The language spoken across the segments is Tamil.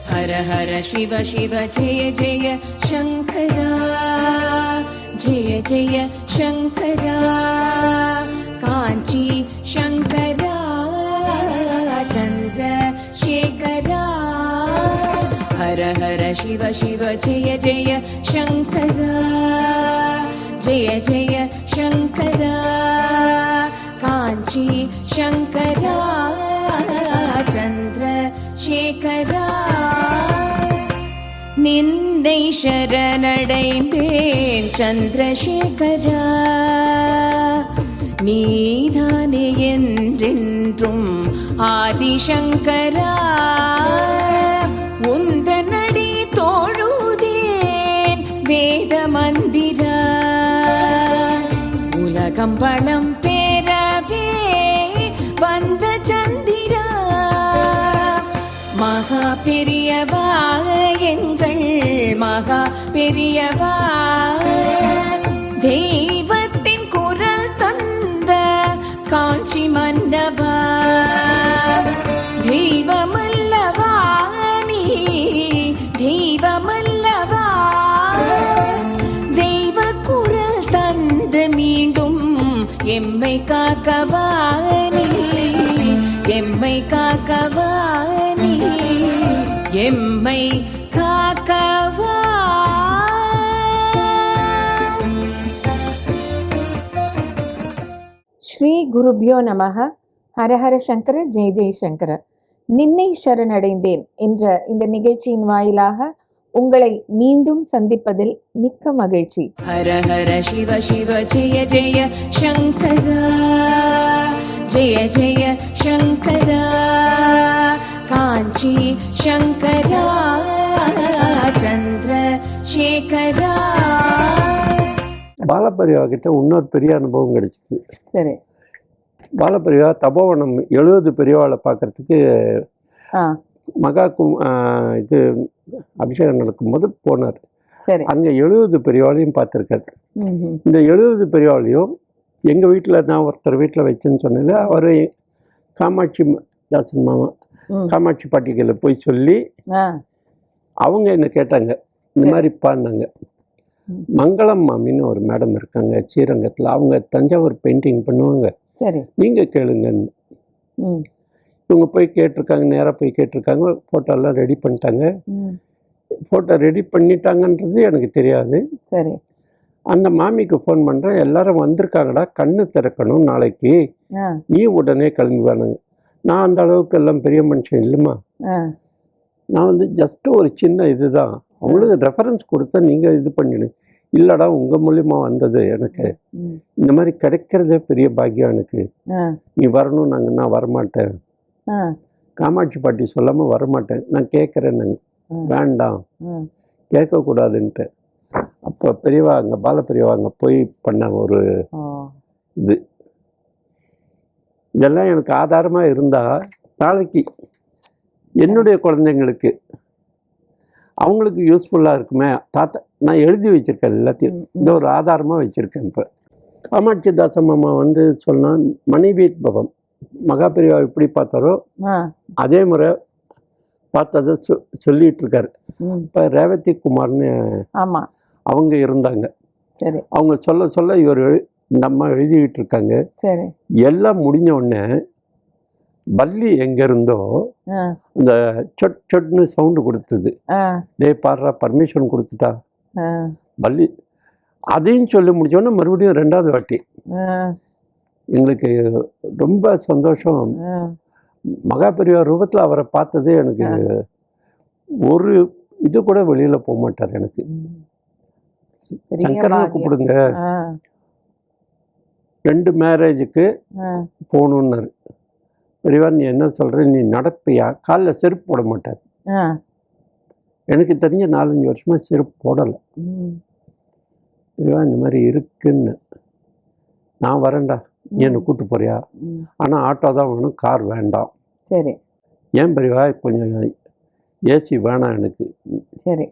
हर हर शिव शिव जय जय शंकरा, जय जय शंकरा, कांची शंकरा, चंद्रशेखरा। हर हर शिव शिव जय जय शंकरा, जय जय शंकरा, कांची शंकरा, चंद्रशेखरा। நின்னை சரணடைந்தேன் சந்திரசேகரா, நீதானே என்றென்றும் ஆதிசங்கரா. உந்தனடி தோழுதேன் வேத மந்திரா, உலகம் பலம் பெறவே வந்த சந்திரா. மகா பெரியவா எங்கள் மகா பெரியவா, தெய்வத்தின் குரல் தந்த காஞ்சி மன்னவா. தெய்வமல்லவா நீ, தெய்வமல்லவா, தெய்வ குரல் தந்து மீண்டும் எம்மை காக்கவா நீ, எம்மை காக்கவா நீ, எம்மை காக்கவா. ஸ்ரீ குருபியோ நமக. ஹரஹர சங்கர, ஜெய் ஜெய் சங்கர. நின்னை சரணடைந்தேன் என்ற இந்த நிகழ்ச்சியின் வாயிலாக உங்களை மீண்டும் சந்திப்பதில் மிக்க மகிழ்ச்சி. ஹர ஹர சிவ சிவ ஜெய ஜெய சங்கரா, ஜெய ஜெய சங்கரா, காஞ்சி சங்கரா, சந்திரசேகரா. பாலபரிவா கிட்ட இன்னொரு பெரிய அனுபவம் கிடைச்சிது. சரி. பாலபரிவா தபோவனம் 70 பெரியவாளை பார்க்கறதுக்கு இது அபிஷேகம் நடக்கும்போது போனார். சரி. அங்கே 70 பெரியவாளையும் பார்த்துருக்காரு. இந்த 70 பெரியவாளையும் எங்கள் வீட்டில் நான் ஒருத்தர் வீட்டில் வச்சேன்னு சொன்னேன். அவர் காமாட்சி தாசன் மாமா காமாட்சி பாட்டிகளில் போய் சொல்லி அவங்க என்ன கேட்டாங்க, இந்த மாதிரி பாடினாங்க. மங்களம் மாமின்னு ஒரு மேடம் இருக்காங்க ஸ்ரீரங்கத்தில், அவங்க தஞ்சாவூர் பெயிண்டிங் பண்ணுவாங்க, நீங்கள் கேளுங்கன்னு. இவங்க போய் கேட்டிருக்காங்க, நேராக போய் கேட்டிருக்காங்க. ஃபோட்டோலாம் ரெடி பண்ணிட்டாங்க. ஃபோட்டோ ரெடி பண்ணிட்டாங்கன்றது எனக்கு தெரியாது. சரி. அந்த மாமிக்கு ஃபோன் பண்ணுறேன், எல்லாரும் வந்திருக்காங்கடா, கண்ணு திறக்கணும் நாளைக்கு, நீ உடனே கிளம்பி வானுங்க. நான் அந்த அளவுக்கு எல்லாம் பெரிய மனுஷன் இல்லைம்மா, நான் வந்து ஜஸ்ட்டு ஒரு சின்ன இதுதான், அவங்களுக்கு ரெஃபரன்ஸ் கொடுத்தா நீங்கள் இது பண்ணிடு. இல்லைடா, உங்கள் மூலியமா வந்தது எனக்கு, இந்த மாதிரி கிடைக்கிறதே பெரிய பாக்கியம் எனக்கு, நீ வரணும். நான் வரமாட்டேன், காமாட்சி பாட்டி சொல்லாமல் வரமாட்டேன், நான் கேட்குறேன்னு. வேண்டாம், கேட்கக்கூடாதுன்ட்டு. அப்போ பெரியவா அங்கே பாலபெரியவா அங்கே போய் பண்ண ஒரு இது, இதெல்லாம் எனக்கு ஆதாரமாக இருந்தால் நாளைக்கு என்னுடைய குழந்தைங்களுக்கு அவங்களுக்கு யூஸ்ஃபுல்லாக இருக்குமே. தாத்தா நான் எழுதி வச்சுருக்கேன் எல்லாத்தையும், இந்த ஒரு ஆதாரமாக வச்சுருக்கேன். இப்போ காமாட்சி தாசம்மா வந்து சொன்னால் மனைவி பவம் மகாபெரிவா எப்படி பார்த்தாரோ அதே முறை பார்த்ததை சொல்லிட்டு இருக்காரு. இப்போ ரேவதி குமார்னு அவங்க இருந்தாங்க. சரி. அவங்க சொல்ல சொல்ல இவர் இந்த அம்மா எழுதிக்கிட்டு இருக்காங்க. சரி. எல்லாம் முடிஞ்ச உடனே பல்லி எங்கே இருந்தோ இந்த சொட் சொட்னு சவுண்டு கொடுத்தது. டே பாடுறா, பர்மிஷன் கொடுத்துட்டா பல்லி. அதையும் சொல்லி முடிச்சோடனே மறுபடியும் 2வது வாட்டி எங்களுக்கு ரொம்ப சந்தோஷம். மகாபெரிவா ரூபத்தில் அவரை பார்த்ததே எனக்கு ஒரு இது கூட வெளியில் போக மாட்டார். எனக்கு சங்கரனை கூப்பிடுங்க, 2 மேரேஜுக்கு போகணுன்னாரு. பெரியவா நீ என்ன சொல்கிற, நீ நடப்பியா? காலில் செருப்பு போட மாட்டார். எனக்கு தெரிஞ்ச 4-5 வருஷமாக செருப்பு போடலை. பெரியவா இந்த மாதிரி இருக்குன்னு, நான் வரேன்டா, நீ என்னை கூப்பிட்டு போறியா? ஆனால் ஆட்டோ தான் வேணும், கார் வேண்டாம். சரி. ஏன் பெரியவா கொஞ்சம் ஏசி வேணாம் எனக்கு, சரி.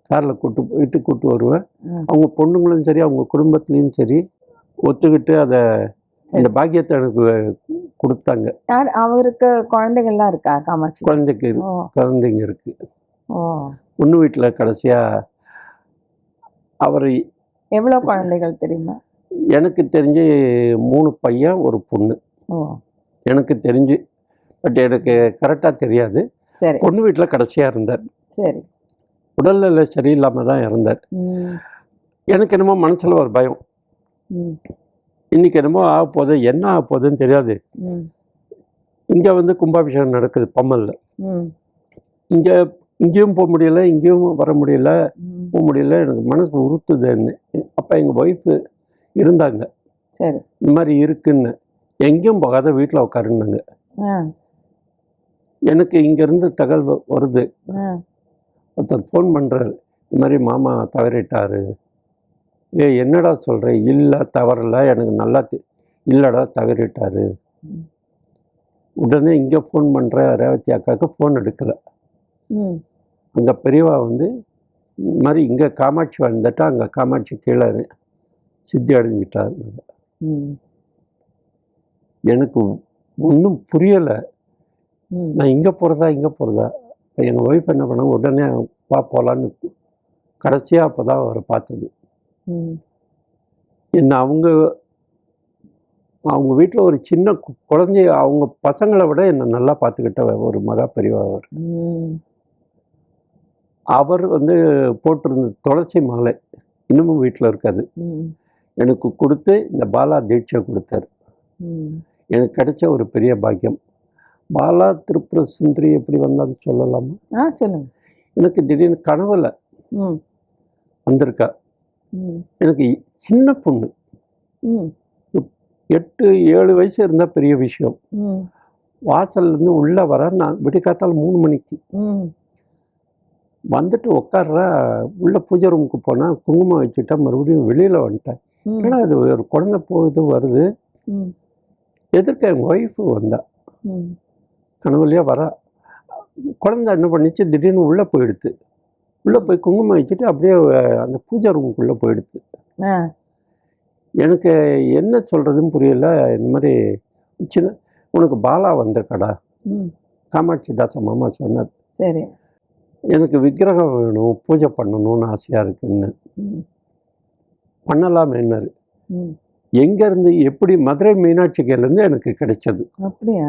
காரில் கூட்டு வருவேன். அவங்க பொண்ணுங்களும் சரி அவங்க குடும்பத்துலேயும் சரி ஒத்துக்கிட்டு அதை இந்த பாக்கியத்தை எனக்கு கொடுத்தாங்க. யார் அவருக்கு குழந்தைகள்லாம் இருக்கா காமாட்சி? குழந்தைங்க இருக்கு. பொண்ணு வீட்டில் கடைசியாக அவர். எவ்வளோ குழந்தைகள் தெரியுமா? எனக்கு தெரிஞ்சு 3 பையன் 1 பொண்ணு எனக்கு தெரிஞ்சு. பட் எனக்கு கரெக்டாக தெரியாது. சரி. பொண்ணு வீட்டில் கடைசியாக இருந்தார். சரி. உடல்நிலை சரியில்லாமல் தான் இருந்தார். எனக்கு என்னமோ மனசில் ஒரு பயம், இன்னைக்கு என்னமோ ஆக போகுது, என்ன ஆக போகுதுன்னு தெரியாது. இங்கே வந்து கும்பாபிஷேகம் நடக்குது பம்மலில். இங்கேயும் போக முடியல, இங்கேயும் வர முடியல, போக முடியல. எனக்கு மனசு உறுத்துதுன்னு. அப்போ எங்கள் ஒய்ஃபு இருந்தாங்க. சரி. இந்த மாதிரி இருக்குன்னு, எங்கேயும் போகாத வீட்டில் உட்காருன்னாங்க. எனக்கு இங்கேருந்து தகவல் வருது. ஒருத்தர் ஃபோன் பண்ணுறாரு, இந்த மாதிரி மாமா தவறிட்டாரு. என்னடா சொல்கிறேன்? இல்லை தவறலை, எனக்கு நல்லா இல்லைடா தவறிட்டாரு. உடனே இங்கே ஃபோன் பண்ணுற ரேவதி அக்காவுக்கு ஃபோன் எடுக்கலை. அங்கே பெரியவா வந்து இந்த மாதிரி இங்கே காமாட்சி வந்துட்டா, அங்கே காமாட்சி கீழே சித்தி அடைஞ்சிட்டாரு. எனக்கு ஒன்றும் புரியலை. நான் இங்கே போகிறதா எங்கள் ஒய்ஃப் என்ன பண்ணாங்க, உடனே போகலான்னு கடைசியாக அப்போ தான் அவரை பார்த்தது. என்ன அவங்க வீட்டில் ஒரு சின்ன குழந்தைய, அவங்க பசங்களை விட என்னை நல்லா பார்த்துக்கிட்ட ஒரு மகா பெரியவா அவர். அவர் வந்து போட்டிருந்த துளசி மாலை இன்னமும் வீட்டில் இருக்காது. எனக்கு கொடுத்து இந்த பாலா தீட்சை கொடுத்தாரு. எனக்கு கிடைச்ச ஒரு பெரிய பாக்கியம். பாலா திரிபுர சுந்தரி எப்படி வந்தான்னு சொல்லலாமா? சொல்லுங்க. எனக்கு திடீர்னு கனவுல வந்திருக்கா. எனக்கு சின்ன பொண்ணு, 8-7 வயசு இருந்தால் பெரிய விஷயம். வாசல்லேருந்து உள்ளே வர, நான் விடிக்காத்தால் 3 மணிக்கு வந்துட்டு உட்கார்றா. உள்ள பூஜை ரூமுக்கு போனால் குங்குமம் வச்சுட்டா, மறுபடியும் வெளியில் வந்துட்டேன். ஏன்னா அது ஒரு குழந்தை போகுது வருது. எதிர்க்க எங்கள் ஒய்ஃபு வந்தா, கனவுலையாக வரா. குழந்தை என்ன பண்ணிச்சு, திடீர்னு உள்ளே போயிடுது. உள்ளே போய் குங்குமம் வச்சுட்டு அப்படியே அந்த பூஜை ரூமுக்குள்ளே போயிடுது. எனக்கு என்ன சொல்கிறதுன்னு புரியல. இந்த மாதிரி சின்ன, உனக்கு பாலா வந்திருக்கடா, காமாட்சி தாத்தா மாமா சொன்னார். சரி. எனக்கு விக்கிரகம் வேணும், பூஜை பண்ணணும்னு ஆசையாக இருக்குன்னு. பண்ணலாமேன்னாரு. எங்கேருந்து எப்படி? மதுரை மீனாட்சிக்கிலேருந்து எனக்கு கிடைச்சது. அப்படியா?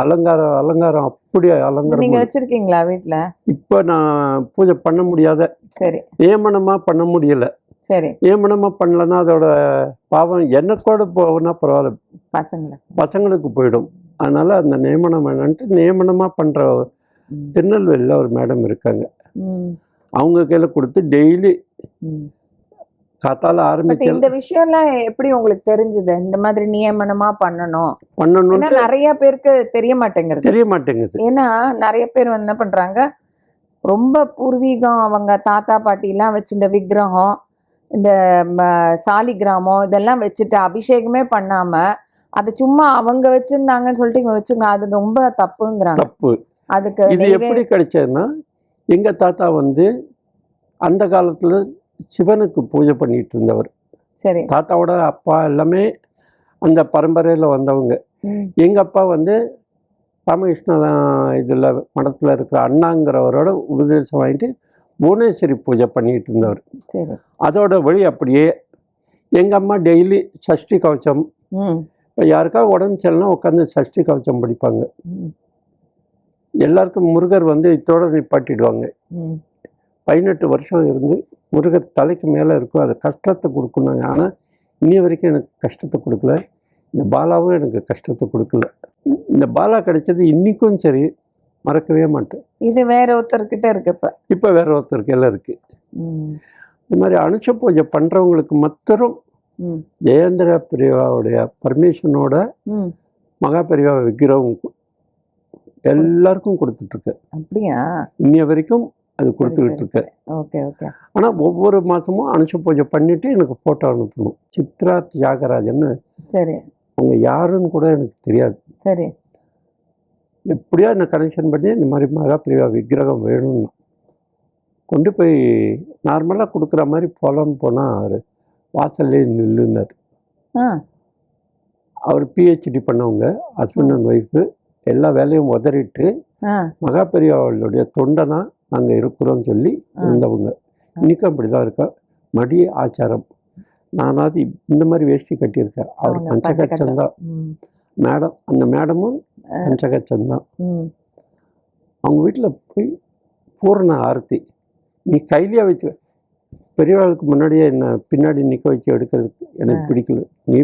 அலங்காரம் அப்படியே அலங்காரம். நீங்கள் வச்சுருக்கீங்களா வீட்டில்? இப்போ நான் பூஜை பண்ண முடியாத, சரி, நியமனமாக பண்ண முடியலை. சரி. நியமனமாக பண்ணலன்னா அதோட பாவம் எனக்கோட போகுன்னா பரவாயில்ல, பசங்களுக்கு போயிடும். அதனால் அந்த நியமனம் வேணான்ட்டு நியமனமாக பண்ணுற திருநெல்வேலியில் ஒரு மேடம் இருக்காங்க. அவங்க கையில் கொடுத்து டெய்லி காத்தால ஆரம்பிச்சு. இந்த விஷயம்லாம் எப்படி உங்களுக்கு தெரிஞ்சது? இந்த மாதிரி நியமனமா பண்ணணும் நிறைய பேருக்கு தெரிய மாட்டேங்குது. ஏன்னா நிறைய பேர் வந்து என்ன பண்றாங்க, ரொம்ப பூர்வீகம், அவங்க தாத்தா பாட்டி எல்லாம் வச்சுட்ட விக்கிரகம், இந்த சாலிகிராமம் இதெல்லாம் வச்சுட்டு அபிஷேகமே பண்ணாம அது சும்மா அவங்க வச்சிருந்தாங்கன்னு சொல்லிட்டு இவங்க வச்சுருங்க, அது ரொம்ப தப்புங்கிறாங்க. தப்பு. அதுக்கு இது எப்படி கிடைச்சதுன்னா, எங்க தாத்தா வந்து அந்த காலத்துல சிவனுக்கு பூஜை பண்ணிட்டு இருந்தவர். சரி. தாத்தாவோட அப்பா எல்லாமே அந்த பரம்பரையில் வந்தவங்க. எங்கள் அப்பா வந்து ராமகிருஷ்ண இதில் மடத்தில் இருக்கிற அண்ணாங்கிறவரோட உபதேசம் வாங்கிட்டு புவனேஸ்வரி பூஜை பண்ணிட்டு இருந்தவர். சரி. அதோட வழி அப்படியே எங்கள் அம்மா டெய்லி சஷ்டி கவச்சம், யாருக்காவது உடம்பு சரியில்லைனா உட்காந்து சஷ்டி கவச்சம் படிப்பாங்க. எல்லாருக்கும் முருகர் வந்து இதோட நிப்பாட்டிடுவாங்க. 18 வருஷம் இருந்து முருகர் தலைக்கு மேலே இருக்கும், அது கஷ்டத்தை கொடுக்குனாங்க. ஆனால் இன்னி வரைக்கும் எனக்கு கஷ்டத்தை கொடுக்கல. இந்த பாலாவும் எனக்கு கஷ்டத்தை கொடுக்கல. இந்த பாலா கிடைச்சது இன்றைக்கும் சரி மறக்கவே மாட்டேன். இது வேற ஒருத்தர்கிட்ட இருக்கு. இப்போ வேற ஒருத்தருக்கு எல்லாம் இருக்குது. இந்த மாதிரி அனுஷ பூஜை பண்ணுறவங்களுக்கு மாத்திரம் ஜெயேந்திர பெரியவாவுடைய பர்மிஷனோட மகா பெரியவா விக்கிரகம் எல்லாருக்கும் கொடுத்துட்ருக்கேன். அப்படியா? இன்னைய வரைக்கும் அது கொடுத்துக்கிட்டு இருக்கேன். Okay okay. ஆனால் ஒவ்வொரு மாதமும் அனுஷ பூஜை பண்ணிவிட்டு எனக்கு ஃபோட்டோ அனுப்பணும். சித்ரா தியாகராஜன்னு. சரி. அவங்க யாருன்னு கூட எனக்கு தெரியாது. சரி. எப்படியோ என்னை கனெக்ஷன் பண்ணி இந்த மாதிரி மகாபிரிவா விக்கிரகம் வேணும்னு கொண்டு போய் நார்மலாக கொடுக்குற மாதிரி போகலான்னு போனால் அவர் வாசல்லே நில்லுன்னார். அவர் பிஹெச்டி பண்ணவங்க, ஹஸ்பண்ட் அண்ட் ஒய்ஃபு, எல்லா வேலையும் உதறிட்டு மகாபெரியாவுடைய தொண்டனா நாங்கள் இருக்கிறோன்னு சொல்லி இருந்தவங்க. இன்றைக்கும் அப்படி தான் இருக்கா. மடி ஆச்சாரம். நானாவது இந்த மாதிரி வேஷ்டி கட்டியிருக்கேன். அவர் பஞ்சகச்சந்தான் மேடம். அந்த மேடமும் பஞ்சகச்சந்தான். அவங்க வீட்டில் போய் பூரண ஆரத்தி. நீ கையிலேயே வச்சு பெரியவாளுக்கு முன்னாடியே என்னை பின்னாடி நிற்க வச்சு எடுக்கிறதுக்கு எனக்கு பிடிக்கல. நீ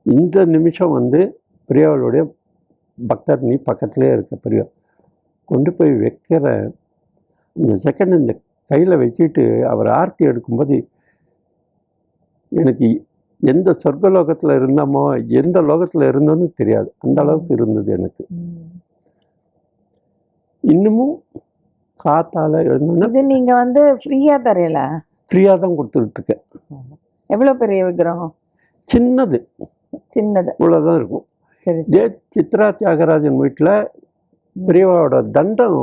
இந்த நிமிஷம் வந்து பெரியவாளுடைய பக்தர், நீ பக்கத்துலேயே இருக்க. பெரியவா கொண்டு போய் வைக்கிற இந்த செகண்ட் இந்த கையில் வச்சுட்டு அவர் ஆர்த்தி எடுக்கும்போது எனக்கு எந்த சொர்க்கலோகத்தில் இருந்தோமோ எந்த லோகத்தில் இருந்தோன்னு தெரியாது. அந்த அளவுக்கு இருந்தது எனக்கு. இன்னமும் காத்தால எழுந்தோன்னா நீங்க வந்து ஃப்ரீயா தரையில ஃப்ரீயாக தான் கொடுத்துக்கிட்டு இருக்கேன். எவ்வளவு பெரிய விக்கிரகம்? சின்னது இவ்வளோதான் இருக்கும். சரி. இதே சித்ரா தியாகராஜன் வீட்டில் பெரியவாவோட தண்டம்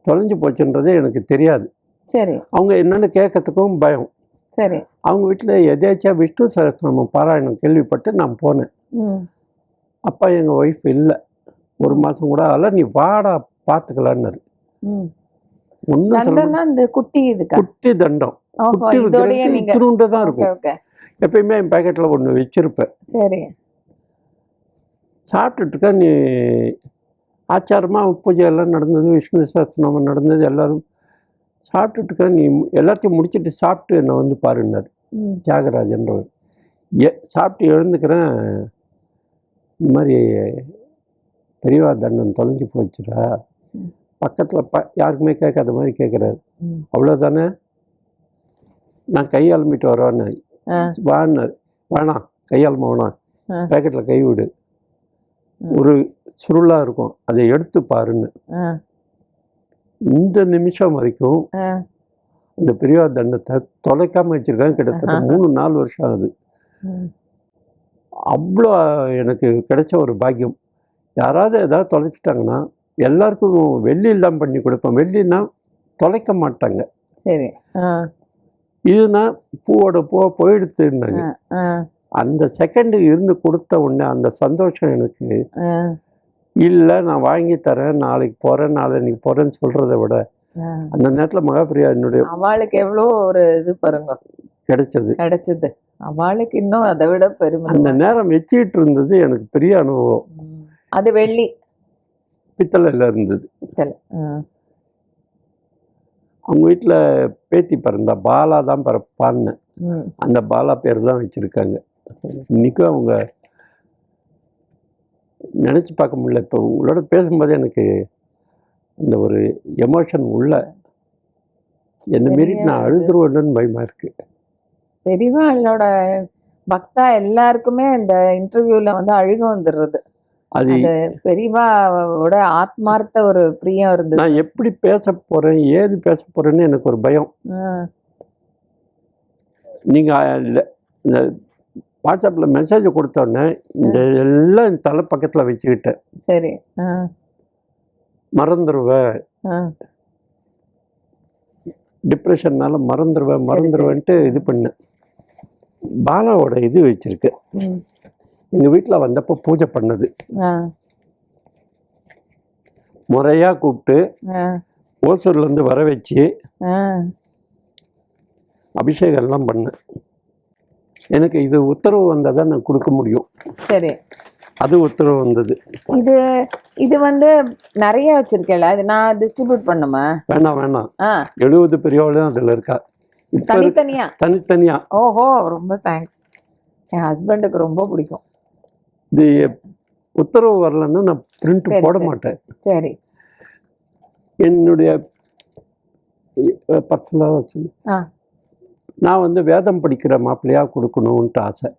தொலைஞ்சு போச்சுன்றதே எனக்கு தெரியாது. சரி. அவங்க என்னென்னு கேட்கறதுக்கும் பயம். சரி. அவங்க வீட்டில் எதேச்சா விஷ்ணு சஹஸ்ரநாமம் பாராயணம் கேள்விப்பட்டு நான் போனேன். அப்பா எங்கள் ஒய்ஃப் இல்லை, ஒரு மாதம் கூட ஆகல. நீ வாடா பார்த்துக்கலான்னாரு. ஒன்றும் குட்டி தண்டம், குட்டி தான் இருக்கும். எப்பயுமே என் பேக்கெட்டில் ஒன்று வச்சிருப்பேன். சரி. சாப்பிட்டுட்டுக்க நீ ஆச்சாரமாக பூஜை எல்லாம் நடந்தது, விஷ்ணு சஹஸ்ரநாமம் நடந்தது, எல்லோரும் சாப்பிட்டுட்டுக்க நீ எல்லாத்தையும் முடிச்சுட்டு சாப்பிட்டு என்னை வந்து பாருன்னார் தியாகராஜன்றவர். சாப்பிட்டு எழுந்துக்கிறேன், இந்த மாதிரி பெரியவா தண்டம் தொலைஞ்சு போச்சுடா. பக்கத்தில் யாருக்குமே கேட்காத மாதிரி கேட்குறாரு. அவ்வளோதானே, நான் கை அலம்பிட்டு வரேன்னு வான்னார். வேணாம், கையாளமா வேணாம், பேக்கெட்டில் கை விடு, ஒரு சுருளாக இருக்கும், அதை எடுத்து பாருன்னு. இந்த நிமிஷம் வரைக்கும் இந்த பெரியவா தண்டத்தை தொலைக்காமல் வச்சுருக்காங்க. கிட்டத்தட்ட 3-4 வருஷம் ஆகுது. அவ்வளோ எனக்கு கிடைச்ச ஒரு பாக்கியம். யாராவது ஏதாவது தொலைச்சிட்டாங்கன்னா எல்லாருக்கும் வெள்ளியில் தான் பண்ணி கொடுப்பேன். வெள்ளின்னா தொலைக்க மாட்டாங்க. சரி. இதுனா பூவோட பூவை போயிடுத்துன்னாங்க. அந்த செகண்டு இருந்து கொடுத்த உடனே அந்த சந்தோஷம் எனக்கு, இல்லை நான் வாங்கி தரேன், நாளைக்கு போகிறேன், நாளைக்கு போகிறேன்னு சொல்கிறத விட அந்த நேரத்தில் மகாபிரியா என்னுடைய அவளுக்கு எவ்வளோ ஒரு இது பாருங்க கிடைச்சது. அவளுக்கு இன்னும் அதை விட பெருமை. அந்த நேரம் வச்சுக்கிட்டு இருந்தது எனக்கு பெரிய அனுபவம். அது வெள்ளி பித்தளையில் இருந்தது. அவங்க வீட்டில் பேத்தி பிறந்தா, பாலா தான் பிறப்பான்னு. அந்த பாலா பேர் தான் வச்சுருக்காங்க. இன்றைக்கும் அவங்க நினச்சி பார்க்க முடியல. இப்போ உங்களோட பேசும்போது எனக்கு அந்த ஒரு எமோஷன் உள்ள என்னை மீறி நான் அழுதுருவேன்னு பயமாக இருக்குது. பெரியவாளோட பக்தா எல்லாருக்குமே இந்த இன்டர்வியூவில் வந்து அழுக வந்துடுறது. அது பெரியவாவோட ஆத்மார்த்த ஒரு பிரியம் இருந்தது. நான் எப்படி பேச போகிறேன், ஏது பேச போகிறேன்னு எனக்கு ஒரு பயம். நீங்கள் இந்த வாட்ஸ்அப்பில் மெசேஜ் கொடுத்தோடனே இந்த எல்லாம் என் தலை பக்கத்தில் வச்சுக்கிட்டேன். சரி. மறந்துடுவேன், டிப்ரெஷன்னால மறந்துடுவேன்ட்டு இது பண்ணேன். பாலாவோட இது வச்சுருக்கேன். எங்கள் வீட்டில் வந்தப்போ பூஜை பண்ணது முறையாக கூப்பிட்டு ஓசூர்லேருந்து வர வச்சு அபிஷேகம்லாம் பண்ணேன். எனக்கு இது உத்தரவு வந்தால் தான் நான் கொடுக்க முடியும். சரி. அது உத்தரவு வந்தது. இது வந்து நிறைய வச்சிருக்கேன். இது நான் டிஸ்ட்ரிபியூட் பண்ணுமா? வேணாம். 70 பெரியவாளும் அதில் இருக்கா, தனித்தனியா. ஓஹோ, ரொம்ப தேங்க்ஸ். என் ஹஸ்பண்டுக்கு ரொம்ப பிடிக்கும். இது உத்தரவு வரலன்னா நான் பிரிண்ட் போட மாட்டேன். சரி. என்னுடைய பர்சனலாக வச்சு நான் வந்து வேதம் படிக்கிற மாப்பிள்ளையா கொடுக்கணும்ன்ட்டு ஆசை.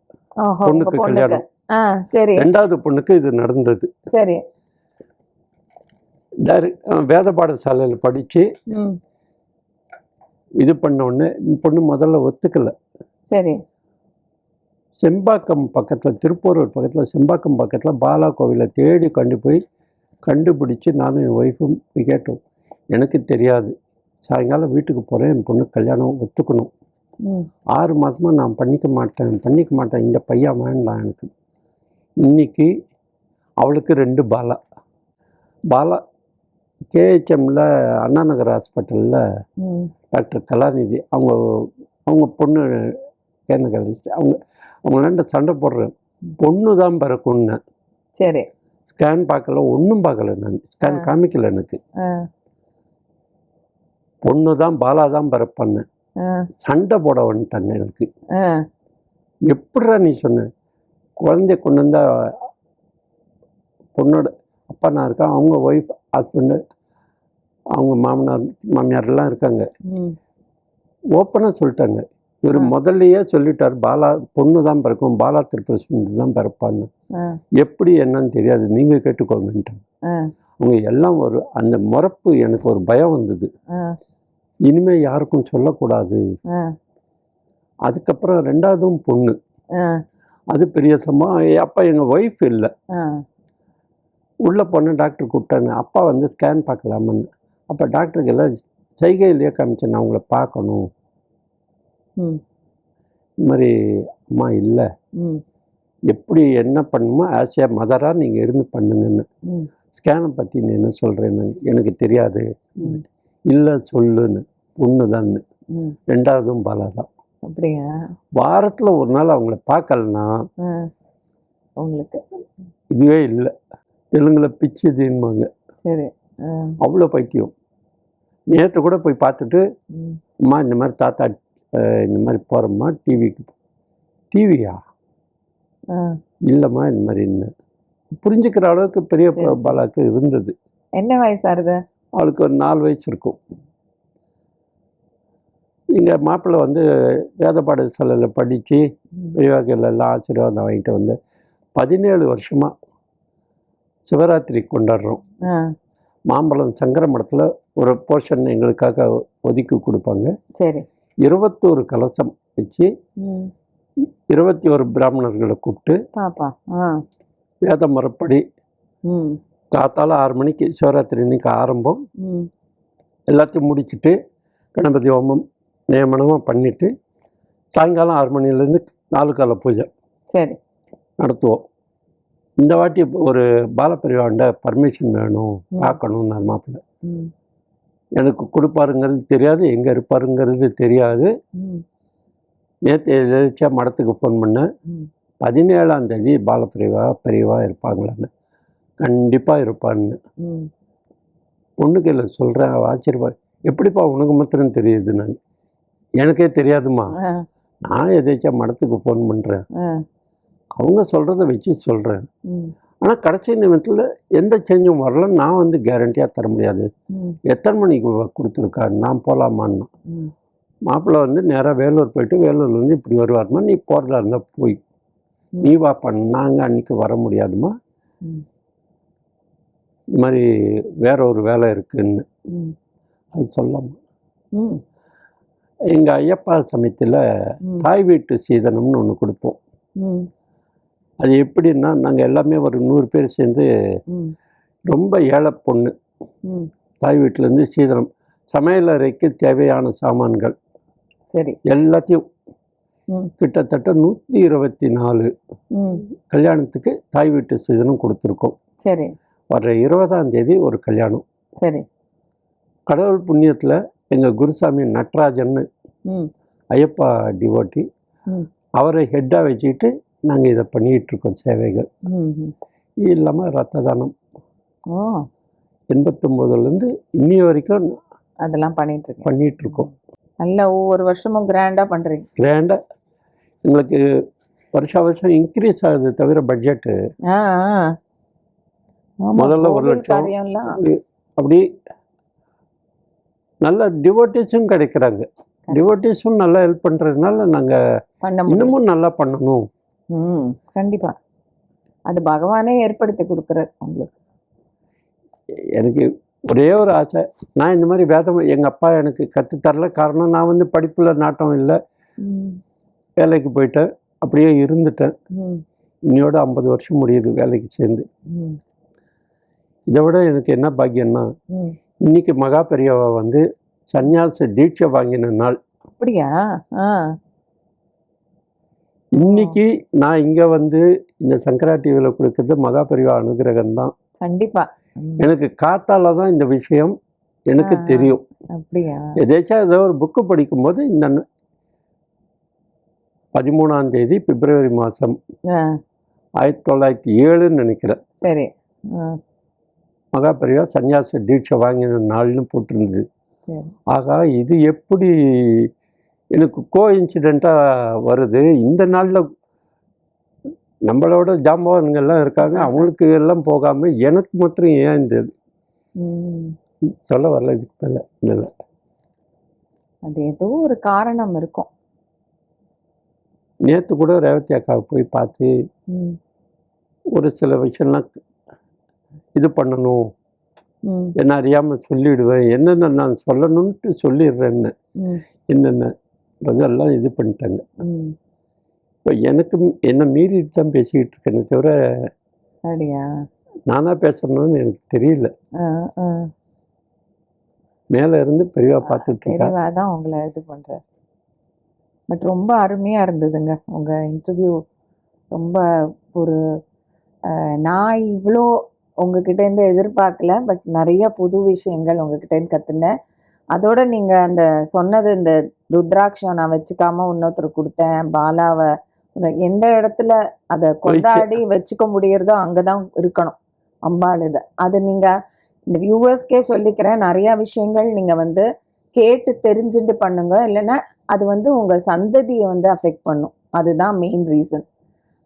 பொண்ணுக்கு கல்யாணம். சரி. 2வது பொண்ணுக்கு இது நடந்தது. சரி. வேத பாடசாலையில் படித்து இது பண்ண உடனே பொண்ணு முதல்ல ஒத்துக்கலை. சரி. செம்பாக்கம் பக்கத்தில், திருப்பூரூர் பக்கத்தில் செம்பாக்கம் பக்கத்தில் பாலா கோவிலை தேடி கண்டுபிடிச்சி நானும் என் ஒய்ஃபும் கேட்டோம். எனக்கு தெரியாது. சாயங்காலம் வீட்டுக்கு போகிறேன், என் பொண்ணு கல்யாணம் ஒத்துக்கணும். 6 மாதமாக நான் பண்ணிக்க மாட்டேன், இந்த பையன் வேண்டாம் எனக்கு. இன்றைக்கி அவளுக்கு 2 பாலா கேஹெச்எம்மில் அண்ணா நகர் ஹாஸ்பிட்டலில் டாக்டர் கலாநிதி அவங்க பொண்ணு கேனகாலஜிஸ்ட். அவங்களாண்ட சண்டை போடுறேன். பொண்ணு தான் பிறக்கும்னு. சரி. ஸ்கேன் பார்க்கல, ஒன்றும் பார்க்கல. நான் ஸ்கேன் காமிக்கல. எனக்கு பொண்ணு தான், பாலா தான் பிறப்பான்னு சண்டை போட வந்துட்டாங்க. எனக்கு எப்படிடா நீ சொன்ன? குழந்தைய கொண்டு வந்தா பொண்ணோட அப்பா நான் இருக்கேன், அவங்க ஒய்ஃப் ஹஸ்பண்டு, அவங்க மாமியாரெல்லாம் இருக்காங்க. ஓப்பனாக சொல்லிட்டாங்க. இவர் முதல்லையே சொல்லிட்டார், பொண்ணு தான் பிறக்கும், பாலா திருப்பதி தான் பிறப்பான்னு. எப்படி என்னன்னு தெரியாது, நீங்கள் கேட்டுக்கோங்கன்ட்டு. அவங்க எல்லாம் அந்த முறப்பு எனக்கு ஒரு பயம் வந்தது. இனிமேல் யாருக்கும் சொல்லக்கூடாது. அதுக்கப்புறம் 2வதும் பொண்ணு. அது பெரிய அப்போ எங்கள் ஒய்ஃப் இல்லை. உள்ளே போன டாக்டர் கூப்பிட்டாங்க. அப்பா வந்து ஸ்கேன் பார்க்கலாமான்னு. அப்போ டாக்டருக்கு எல்லாம் செய்கையிலேயே காமிச்சேன், நான் உங்களை பார்க்கணும். இந்த மாதிரி அம்மா இல்லை, எப்படி என்ன பண்ணுமோ ஆஸ் ஏ மதராக நீங்கள் இருந்து பண்ணுங்கன்னு. ஸ்கேனை பற்றி நீ என்ன சொல்கிறேன்னு. எனக்கு தெரியாது. இல்லை சொல்லுன்னு. பொண்ணு தான். 2வதும் பாலா தான். அப்படியா? வாரத்தில் ஒரு நாள் அவங்கள பார்க்கலன்னா உங்களுக்கு இதுவே இல்லை. தெலுங்கில் பிச்சுதுன்பாங்க. சரி. அவ்வளோ பைத்தியம். நேற்று கூட போய் பார்த்துட்டு, அம்மா இந்த மாதிரி தாத்தா இந்த மாதிரி போகிறோம்மா டிவியா இல்லைம்மா இந்த மாதிரி என்ன புரிஞ்சுக்கிற அளவுக்கு பெரிய பாலாக்கு இருந்தது. என்ன வயசாகுது அவளுக்கு? ஒரு 4 வயசு இருக்கும். இங்கே மாப்பிள்ளை வந்து வேத பாடசாலையில் படித்து பெரியவாக்கள் எல்லாம் ஆசீர்வாதம் வாங்கிட்டு வந்து 17 வருஷமாக சிவராத்திரி கொண்டாடுறோம். மாம்பழம் சங்கர மடத்தில் ஒரு போர்ஷன் எங்களுக்காக ஒதுக்கி கொடுப்பாங்க. சரி. 21 கலசம் வச்சு 21 பிராமணர்களை கூப்பிட்டு வேத முறைப்படி காத்தால 6 மணிக்கு சிவராத்திரி இன்னைக்கு ஆரம்பம். எல்லாத்தையும் முடிச்சுட்டு கணபதி ஹோமம் நியமனமாக பண்ணிவிட்டு சாயங்காலம் 6 மணிலேருந்து 4 கால பூஜை சரி நடத்துவோம். இந்த வாட்டி ஒரு பாலப்பிரிவாண்ட பர்மிஷன் வேணும், பார்க்கணும். நான் மாப்பிள்ளை எனக்கு கொடுப்பாருங்கிறது தெரியாது, எங்கே இருப்பாருங்கிறது தெரியாது. நேற்று எழுச்சியா மடத்துக்கு ஃபோன் பண்ணேன். 17ஆம் தேதி பெரியவா இருப்பாங்களான்னு. கண்டிப்பாக இருப்பான்னு. பொண்ணுக்கு இல்லை சொல்கிறேன். ஆச்சரியப்பா, எப்படிப்பா உனக்கு மாத்திரம் தெரியுது? நான் எனக்கே தெரியாதுமா. நான் எதாச்சும் மடத்துக்கு ஃபோன் பண்ணுறேன், அவங்க சொல்கிறத வச்சு சொல்கிறேன். ஆனால் கடைசி நிமிடத்தில் எந்த சேஞ்சும் வரலன்னு நான் வந்து கேரண்டியாக தர முடியாது. எத்தனை மணிக்கு கொடுத்துருக்கா, நான் போகலாமான்னா. மாப்பிள்ளை வந்து நேராக வேலூர் போயிட்டு வேலூர்லேருந்து இப்படி வருவாருமா, நீ போகிறதா இருந்தால் போய் நீ வா நாங்கள் அன்றைக்கி வர முடியாதுமா, இந்த மாதிரி வேற ஒரு வேலை இருக்குன்னு அது சொல்லாமா. எங்கள் ஐயப்பா சமயத்தில் தாய் வீட்டு சீதனம்னு ஒன்று கொடுப்போம். அது எப்படின்னா, நாங்கள் எல்லாமே ஒரு 100 பேர் சேர்ந்து ரொம்ப ஏழை பொண்ணு தாய் வீட்டிலேருந்து சீதனம், சமையல் அறைக்கு தேவையான சாமான்கள் சரி எல்லாத்தையும் கிட்டத்தட்ட 124 கல்யாணத்துக்கு தாய் வீட்டு சீதனம் கொடுத்துருக்கோம். சரி. வர 20ஆம் தேதி ஒரு கல்யாணம். சரி. கடவுள் புண்ணியத்தில் எங்கள் குருசாமி நட்ராஜன்னு ஐயப்பா டிவோட்டி, அவரை ஹெட்டாக வச்சுக்கிட்டு நாங்கள் இதை பண்ணிகிட்ருக்கோம் சேவைகள். இது இல்லாமல் ரத்த தானம் 89லேருந்து இன்னி வரைக்கும் அதெல்லாம் பண்ணிகிட்ருக்கோம். நல்லா ஒவ்வொரு வருஷமும் கிராண்டாக பண்ணுறீங்க. கிராண்டாக எங்களுக்கு வருஷம் இன்க்ரீஸ் ஆகுது தவிர பட்ஜெட்டு முதல்ல 1 லட்சம் அப்படி நல்ல டிவோட்டிஸும் கிடைக்கிறாங்க. டிவோட்டிஸும் நல்லா ஹெல்ப் பண்ணுறதுனால நாங்கள் இன்னமும் நல்லா பண்ணணும். கண்டிப்பாக அது பகவானே ஏற்படுத்தி கொடுக்குறார் உங்களுக்கு. எனக்கு ஒரே ஒரு ஆசை, நான் இந்த மாதிரி வேதம் எங்கள் அப்பா எனக்கு கற்றுத்தரல. காரணம், நான் வந்து படிப்பில் நாட்டம் இல்லை, வேலைக்கு போயிட்டேன். அப்படியே இருந்துட்டேன். ம் இன்னையோட 50 வருஷம் முடியுது வேலைக்கு சேர்ந்து. ம் இதை விட எனக்கு என்ன பாக்கியம்னா, ம் இன்னைக்கு மகா பெரியவா வந்து சந்நியாச தீட்சை வாங்கின நாள். அப்படியா? ஆ இன்னைக்கு நான் இங்கே வந்து இந்த சங்கரா டிவியில் கொடுக்கறது மகா பெரியவா அனுகிரகம் தான். கண்டிப்பா. எனக்கு காத்தால தான் இந்த விஷயம் எனக்கு தெரியும். அப்படியா? எதேச்சும் ஏதோ ஒரு புக்கு படிக்கும்போது இந்த 13ஆம் தேதி பிப்ரவரி மாதம் 1907ன்னு நினைக்கிறேன். சரி. மகா பெரியவா சன்னியாச தீட்சை வாங்கின நாள்னு போட்டிருந்தது. ஆகா, இது எப்படி எனக்கு கோஇன்சிடெண்ட்டாக வருது. இந்த நாளில் நம்மளோட ஜாம்பவான்கள்லாம் இருக்காங்க, அவங்களுக்கு எல்லாம் போகாமல் எனக்கு மாத்திரம் ஏன் இந்த சொல்ல வரல. இதுக்கு மேலே இல்லை, அது ஏதோ ஒரு காரணம் இருக்கும். நேற்று கூட ரேவதி அக்காவை போய் பார்த்து ஒரு சில விஷயம்லாம் இது பண்ணணும், என்ன அறியாமல் சொல்லிவிடுவேன், என்னென்ன நான் சொல்லணுன்ட்டு சொல்லிடுறேன்னு, என்னென்ன அதெல்லாம் இது பண்ணிட்டாங்க. இப்போ எனக்கு என்னை மீறிட்டு தான் பேசிக்கிட்டு இருக்கேன்னு தவிர நானாக பேசணும்னு எனக்கு தெரியல. மேலே இருந்து பெரியவா பார்த்துட்டு பெரியவா தான் உங்களை இது பண்ணுறார். பட் ரொம்ப அருமையாக இருந்ததுங்க உங்கள் இன்டர்வியூ. ரொம்ப ஒரு நான் இவ்வளோ உங்ககிட்டேருந்து எதிர்பார்க்கல, பட் நிறைய புது விஷயங்கள் உங்ககிட்டேருந்து கற்றுனேன். அதோட நீங்கள் அந்த சொன்னது, இந்த ருத்ராட்சம் நான் வச்சுக்காம இன்னொருத்தர் கொடுத்தேன், பாலாவை எந்த இடத்துல அதை கொண்டாடி வச்சுக்க முடியறதோ அங்கே தான் இருக்கணும் அம்பாள். இதை அது நீங்கள் இந்த வியூவர்ஸ்க்கே சொல்லிக்கிறேன், நிறையா விஷயங்கள் நீங்கள் வந்து கேட்டு தெரிஞ்சுட்டு பண்ணுங்க, இல்லைன்னா அது வந்து உங்கள் சந்ததியை வந்து அஃபெக்ட் பண்ணும். அதுதான் மெயின் ரீசன்.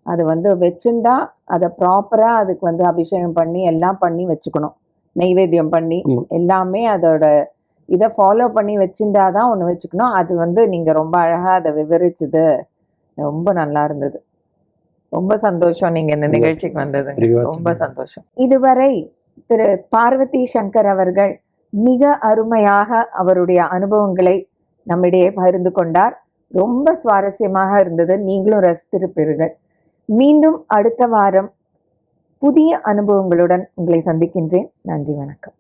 அது வந்து வச்சுண்டா அதை ப்ராப்பராக அதுக்கு வந்து அபிஷேகம் பண்ணி எல்லாம் பண்ணி வச்சுக்கணும், நெய்வேத்தியம் பண்ணி எல்லாமே அதோட இதை ஃபாலோ பண்ணி வச்சுட்டாதான் ஒன்று வச்சுக்கணும். அது வந்து நீங்கள் ரொம்ப அழகாக அதை விவரிச்சது ரொம்ப நல்லா இருந்தது. ரொம்ப சந்தோஷம் நீங்கள் இந்த நிகழ்ச்சிக்கு வந்தது, ரொம்ப சந்தோஷம். இதுவரை திரு பார்வதி சங்கர் அவர்கள் மிக அருமையாக அவருடைய அனுபவங்களை நம்மிடையே பகிர்ந்து கொண்டார். ரொம்ப சுவாரஸ்யமாக இருந்தது, நீங்களும் ரசித்திருப்பீர்கள். மீண்டும் அடுத்த வாரம் புதிய அனுபவங்களுடன் உங்களை சந்திக்கின்றேன். நன்றி, வணக்கம்.